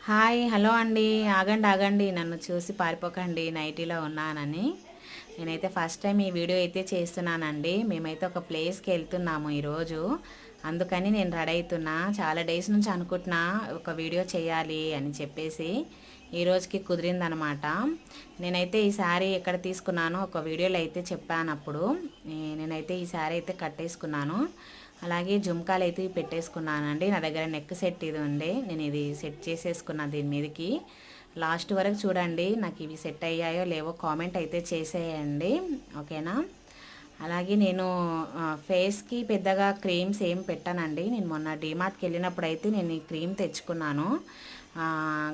Hi hello అండి. ఆగండి ఆగండి, నన్ను చూసి పారిపోకండి నైటీలో ఉన్నానని. నేనైతే ఫస్ట్ టైం ఈ వీడియో అయితే చేస్తున్నానండి. మేమైతే ఒక ప్లేస్కి వెళ్తున్నాము ఈరోజు, అందుకని నేను రెడీ అవుతున్నా. చాలా డేస్ నుంచి అనుకుంటున్నా ఒక వీడియో చేయాలి అని చెప్పేసి ఈ రోజుకి కుదిరిందనమాట. నేనైతే ఈ శారీ ఎక్కడ తీసుకున్నానో ఒక వీడియోలో అయితే చెప్పాను. అప్పుడు నేనైతే ఈ శారీ అయితే కట్టేసుకున్నాను. అలాగే జుమ్కాలు అయితే పెట్టేసుకున్నానండి. నా దగ్గర నెక్ సెట్ ఇది ఉండే, నేను ఇది సెట్ చేసేసుకున్నా దీని మీదకి. లాస్ట్ వరకు చూడండి, నాకు ఇవి సెట్ అయ్యాయో లేవో కామెంట్ అయితే చేసేయండి, ఓకేనా. అలాగే నేను ఫేస్కి పెద్దగా క్రీమ్స్ ఏం పెట్టానండి. నేను మొన్న డీమార్ట్కి వెళ్ళినప్పుడు అయితే నేను ఈ క్రీమ్ తెచ్చుకున్నాను,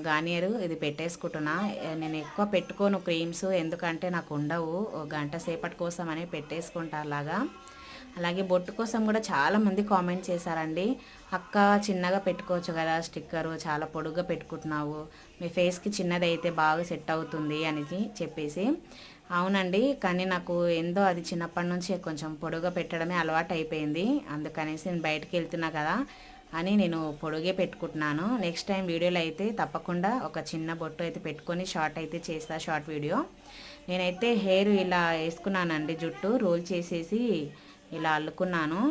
గార్నియర్. ఇది పెట్టేసుకుంటున్నా. నేను ఎక్కువ పెట్టుకోను క్రీమ్స్, ఎందుకంటే నాకు ఉండవు. గంట సేపటి కోసం అని పెట్టేసుకుంటా అలాగా. అలాగే బొట్టు కోసం కూడా చాలామంది కామెంట్ చేశారండి, అక్క చిన్నగా పెట్టుకోవచ్చు కదా స్టిక్కరు, చాలా పొడుగ్గా పెట్టుకుంటున్నావు, మీ ఫేస్కి చిన్నది అయితే బాగా సెట్ అవుతుంది అని చెప్పేసి. అవునండి, కానీ నాకు ఏందో అది చిన్నప్పటి నుంచి కొంచెం పొడుగా పెట్టడమే అలవాటు అయిపోయింది. అందుకనేసి నేను బయటికి వెళ్తున్నా కదా అని నేను పొడుగే పెట్టుకుంటున్నాను. నెక్స్ట్ టైం వీడియోలో అయితే తప్పకుండా ఒక చిన్న బొట్టు అయితే పెట్టుకొని షార్ట్ అయితే చేస్తా, షార్ట్ వీడియో. నేనైతే హెయిర్ ఇలా వేసుకున్నానండి, జుట్టు రోల్ చేసేసి ఇలా అల్లుకున్నాను.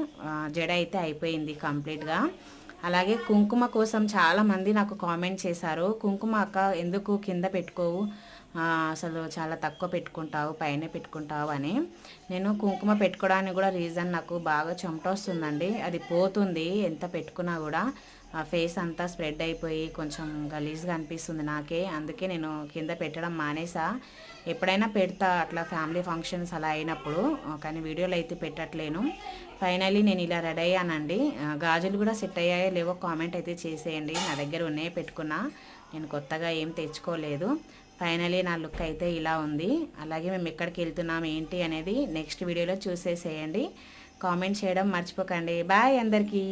జడ అయితే అయిపోయింది కంప్లీట్గా. అలాగే కుంకుమ కోసం చాలామంది నాకు కామెంట్ చేశారు, కుంకుమ అక్క ఎందుకు కింద పెట్టుకోవు, అసలు చాలా తక్కువ పెట్టుకుంటావు, పైన పెట్టుకుంటావు అని. నేను కుంకుమ పెట్టుకోవడానికి కూడా రీజన్, నాకు బాగా చెమట వస్తుందండి, అది పోతుంది ఎంత పెట్టుకున్నా కూడా. ఫేస్ అంతా స్ప్రెడ్ అయిపోయి కొంచెం గలీజ్గా అనిపిస్తుంది నాకే. అందుకే నేను కింద పెట్టడం మానేసా. ఎప్పుడైనా పెడతా అట్లా ఫ్యామిలీ ఫంక్షన్స్ అలా అయినప్పుడు, కానీ వీడియోలో అయితే పెట్టట్లేను. ఫైనలీ నేను ఇలా రెడీ అయ్యానండి. గాజులు కూడా సెట్ అయ్యాయో లేవో కామెంట్ అయితే చేసేయండి. నా దగ్గర ఉన్నాయే పెట్టుకున్నా, నేను కొత్తగా ఏం తెచ్చుకోలేదు. ఫైనలీ నా లుక్ అయితే ఇలా ఉంది. అలాగే మేము ఎక్కడికి వెళ్తున్నాం ఏంటి అనేది నెక్స్ట్ వీడియోలో చూసేసేయండి. కామెంట్ చేయడం మర్చిపోకండి. బాయ్ అందరికీ.